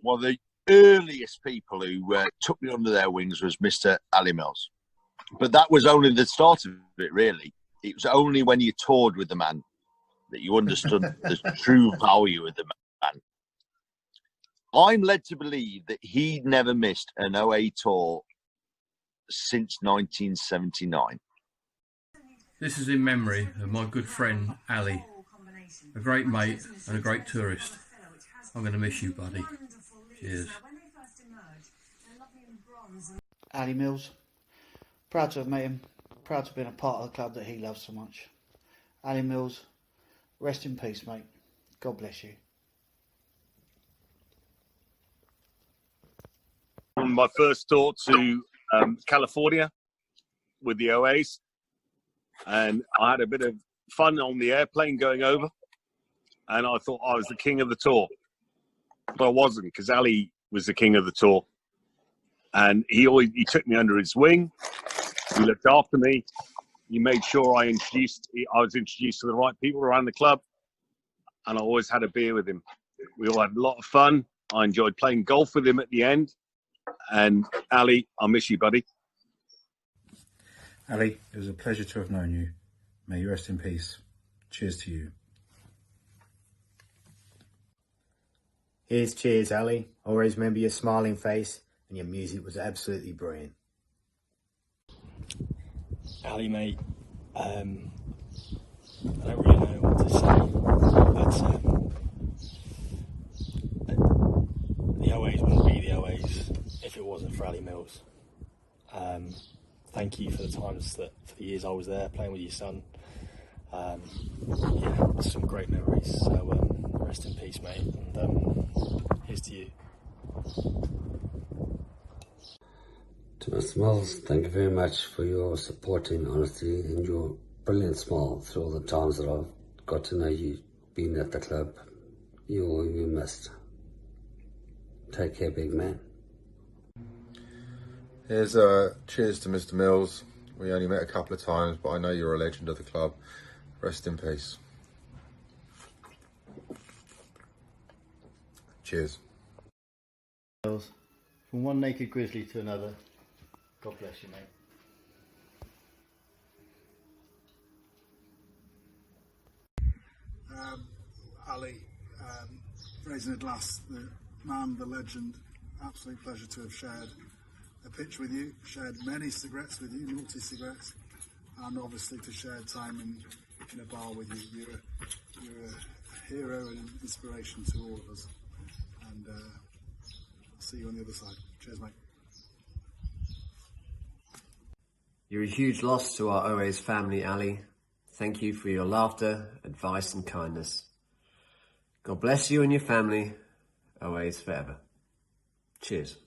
Well, the earliest people who took me under their wings was Mr. Ali Mills. But that was only the start of it, really. It was only when you toured with the man that you understood the true value of the man. I'm led to believe that he'd never missed an OA tour since 1979. This is in memory of my good friend Ali, a great mate and a great tourist. I'm going to miss you, buddy. Cheers. Ali Mills, proud to have met him, proud to have been a part of the club that he loves so much. Ali Mills, rest in peace, mate. God bless you. On my first tour to California with the OAs, and I had a bit of fun on the airplane going over, and I thought I was the king of the tour, but I wasn't, because Ali was the king of the tour, and he took me under his wing. He looked after me. He made sure I was introduced to the right people around the club, and I always had a beer with him. We all had a lot of fun. I enjoyed playing golf with him at the end. And Ali, I miss you, buddy. Ali, it was a pleasure to have known you. May you rest in peace. Cheers to you. Here's cheers, Ali. Always remember your smiling face, and your music was absolutely brilliant. Ali, mate, I don't really know what to say, but the OAs wouldn't be the OAs if it wasn't for Ali Mills. Thank you for the years I was there playing with your son. Yeah, some great memories. So rest in peace, mate, and here's to you. To Mr. Mills, thank you very much for your supporting honesty and your brilliant smile through all the times that I've got to know you being at the club. You will be missed. Take care, big man. Here's cheers to Mr. Mills. We only met a couple of times, but I know you're a legend of the club. Rest in peace. Cheers. From one naked grizzly to another, God bless you, mate. Ali, Fraser Glass, the man, the legend, absolute pleasure to have shared a pitch with you, shared many cigarettes with you, naughty cigarettes, and obviously to share time in a bar with you. You're a hero and an inspiration to all of us. And I'll see you on the other side. Cheers, mate. You're a huge loss to our OA's family, Ali. Thank you for your laughter, advice and kindness. God bless you and your family. OA's forever. Cheers.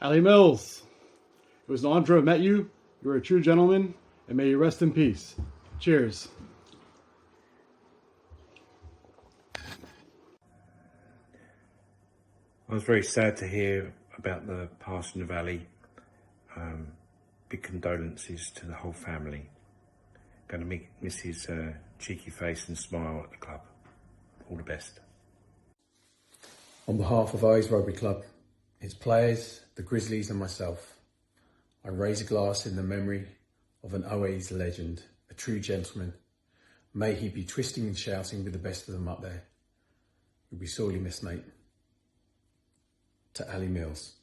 Ali Mills, it was an honor to have met you. You're a true gentleman, and may you rest in peace. Cheers. I was very sad to hear about the passing of Ali. Big condolences to the whole family. Going to miss his cheeky face and smile at the club. All the best. On behalf of OA's Rugby Club, its players, the Grizzlies and myself, I raise a glass in the memory of an OA's legend, a true gentleman. May he be twisting and shouting with the best of them up there. You'll be sorely missed, mate. To Ali Mills.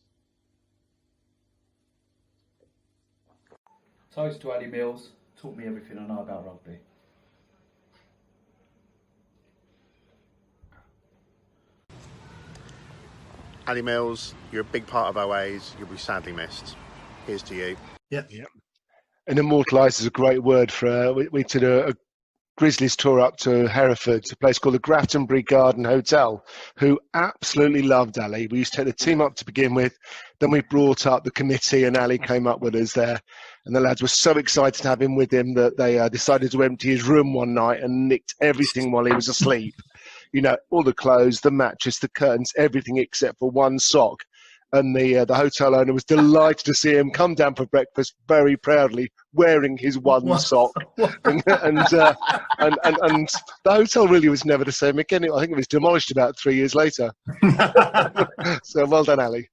Toast to Ali Mills, taught me everything I know about rugby. Ali Mills, you're a big part of OA's. You'll be sadly missed. Here's to you. Yep. And immortalised is a great word for. We did a Grizzlies tour up to Hereford, a place called the Graftonbury Garden Hotel, who absolutely loved Ali. We used to take the team up to begin with. Then we brought up the committee and Ali came up with us there. And the lads were so excited to have him with him that they decided to empty his room one night and nicked everything while he was asleep. You know, all the clothes, the mattress, the curtains, everything except for one sock. and the hotel owner was delighted to see him come down for breakfast very proudly, wearing his one sock. And the hotel really was never the same again. I think it was demolished about 3 years later. So well done, Ali.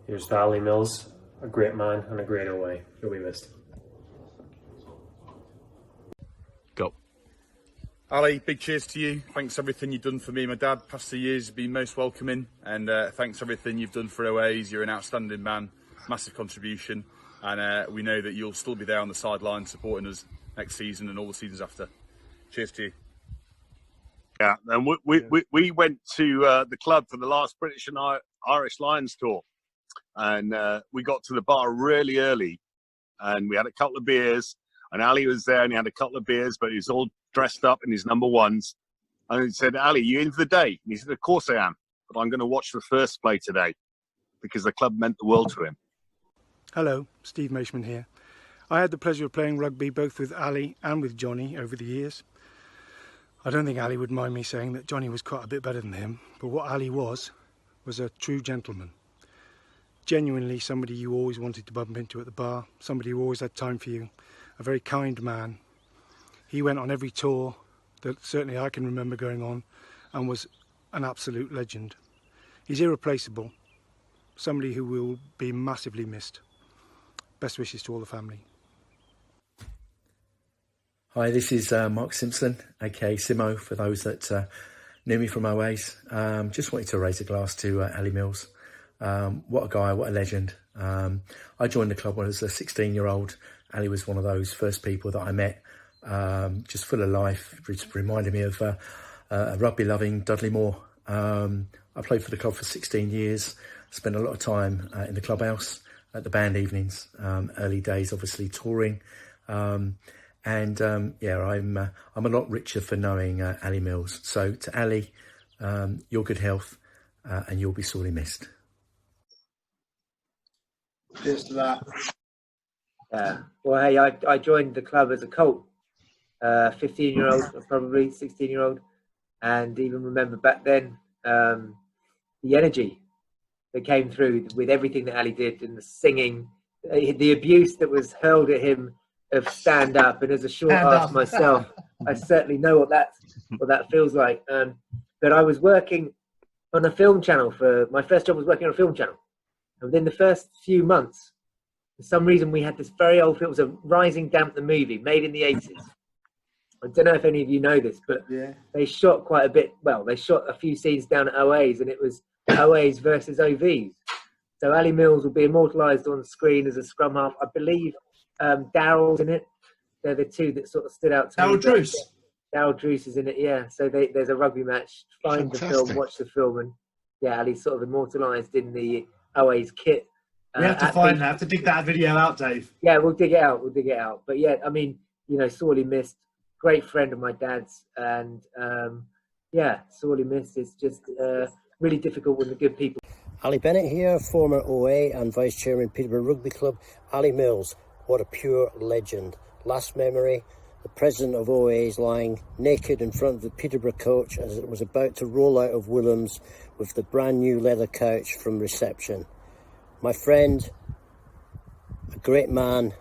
Here's to Ali Mills, a great man and a great away. You'll be missed. Go. Ali, big cheers to you. Thanks for everything you've done for me and my dad. Past 2 years have been most welcoming, and thanks for everything you've done for OAs. You're an outstanding man, massive contribution, and we know that you'll still be there on the sideline supporting us next season and all the seasons after. Cheers to you. Yeah, and we went to the club for the last British and Irish Lions tour, and we got to the bar really early, and we had a couple of beers, and Ali was there and he had a couple of beers, but he was all dressed up in his number ones, and he said, Ali, you in for the day? And he said, of course I am, but I'm going to watch the first play today because the club meant the world to him. Hello, Steve Maishman here. I had the pleasure of playing rugby both with Ali and with Johnny over the years. I don't think Ali would mind me saying that Johnny was quite a bit better than him, but what Ali was a true gentleman. Genuinely somebody you always wanted to bump into at the bar, somebody who always had time for you, a very kind man. He went on every tour that certainly I can remember going on and was an absolute legend. He's irreplaceable, somebody who will be massively missed. Best wishes to all the family. Hi, this is Mark Simpson, aka Simo, for those that knew me from OAs. Just wanted to raise a glass to Ali Mills. What a guy, what a legend. I joined the club when I was a 16-year-old. Ali was one of those first people that I met, just full of life. It reminded me of a rugby-loving Dudley Moore. I played for the club for 16 years, spent a lot of time in the clubhouse at the band evenings, early days obviously touring. I'm a lot richer for knowing Ali Mills. So to Ali, your good health, and you'll be sorely missed. Cheers to that. Well, hey, I joined the club as a colt, 15-year-old, probably 16-year-old, and even remember back then the energy that came through with everything that Ali did, and the singing, the abuse that was hurled at him of stand up. And as a short ass myself, I certainly know what that feels like. But I was working on a film channel my first job was working on a film channel. And within the first few months, for some reason, we had this very old film. It was a Rising Damp, the movie, made in the 80s. I don't know if any of you know this, but they shot quite a bit. Well, they shot a few scenes down at OAs, and it was OAs versus OVs. So Ali Mills will be immortalised on screen as a scrum half. I believe Daryl's in it. They're the two that sort of stood out to me. Daryl Druce is in it, yeah. So there's a rugby match. Find the film, watch the film, and Ali's sort of immortalised in the OA's kit. We have to find that. Have to dig that video out, Dave. Yeah, we'll dig it out. But yeah, I mean, sorely missed. Great friend of my dad's, and sorely missed. It's just really difficult when the good people. Ali Bennett here, former OA and Vice Chairman Peterborough Rugby Club. Ali Mills, what a pure legend. Last memory, the president of OA is lying naked in front of the Peterborough coach as it was about to roll out of Willems with the brand new leather couch from reception. My friend, a great man,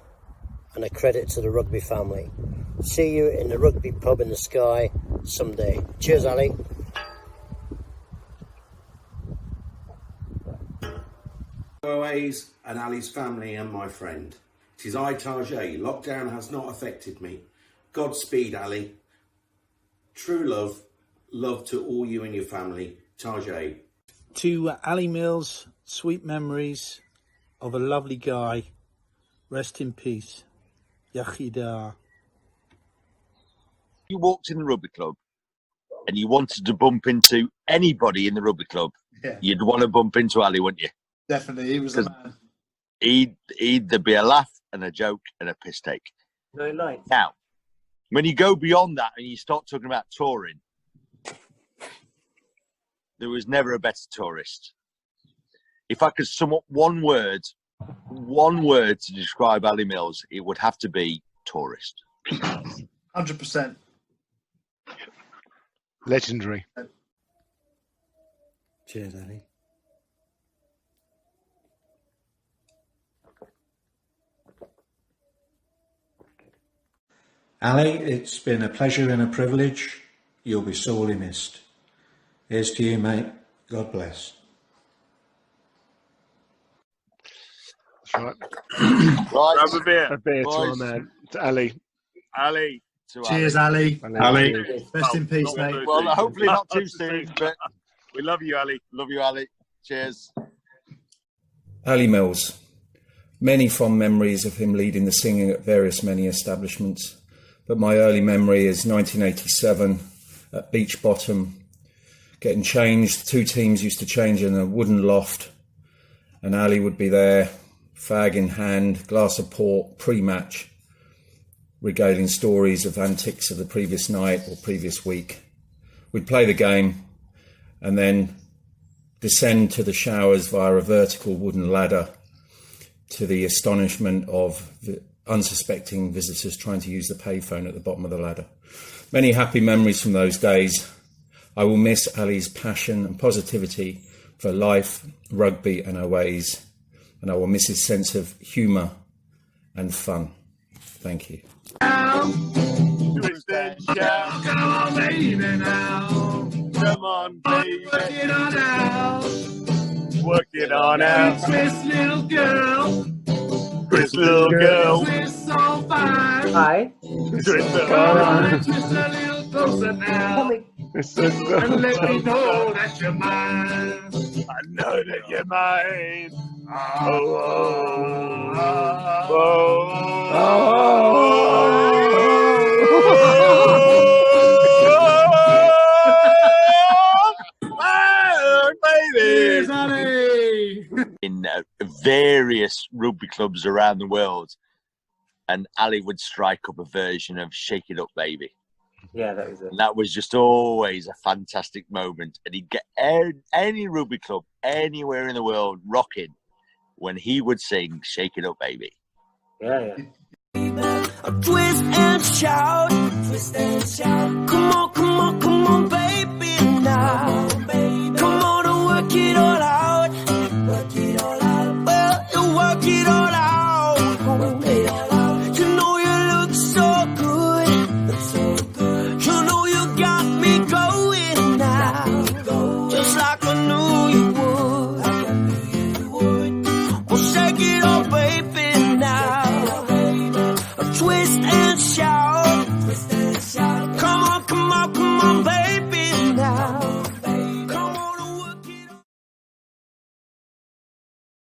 and a credit to the rugby family. See you in the rugby pub in the sky someday. Cheers, Ali. OAs and Ali's family and my friend. 'Tis I, Tajay. Lockdown has not affected me. Godspeed, Ali. True love to all you and your family. Tajay. To Ali Mills, sweet memories of a lovely guy. Rest in peace. Yachida. You walked in the rugby club and you wanted to bump into anybody in the rugby club, you'd want to bump into Ali, wouldn't you? Definitely, he was the man. There'd be a laugh and a joke and a piss take. No lights. Now, when you go beyond that and you start talking about touring, there was never a better tourist. If I could sum up one word to describe Ali Mills, it would have to be tourist. 100%. Legendary. Cheers, Ali. Ali, it's been a pleasure and a privilege. You'll be sorely missed. Here's to you, mate. God bless. That's right. Grab a beer. A beer to our Boys. man, to Ali. Ali. Cheers, Ali. Ali. Rest in peace, not mate. Well, hopefully not too soon, but we love you, Ali. love you, Ali. Cheers. Ali Mills. Many fond memories of him leading the singing at various many establishments, but my early memory is 1987 at Beach Bottom, getting changed. 2 teams used to change in a wooden loft, and Ali would be there, fag in hand, glass of port, pre-match, regaling stories of antics of the previous night or previous week. We'd play the game and then descend to the showers via a vertical wooden ladder, to the astonishment of the unsuspecting visitors trying to use the payphone at the bottom of the ladder. Many happy memories from those days. I will miss Ali's passion and positivity for life, rugby and OAs, and I will miss his sense of humour and fun. Thank you. Twist and shout. Come on, baby, now. Come on, baby. Work it on out. Work it on out. Twist, little girl. Twist, little girl. Twist so fine. Hi. Twist, little Come on girl. and twist a little closer now. And let me know that you're mine. I know that you're mine. Oh, in various rugby clubs around the world, and Ali would strike up a version of Shake It Up Baby. Yeah, that was it. And that was just always a fantastic moment. And he'd get any rugby club anywhere in the world rocking when he would sing Shake It Up Baby. Yeah, yeah. Twist and shout, twist and shout. Come on, come on, come on, baby.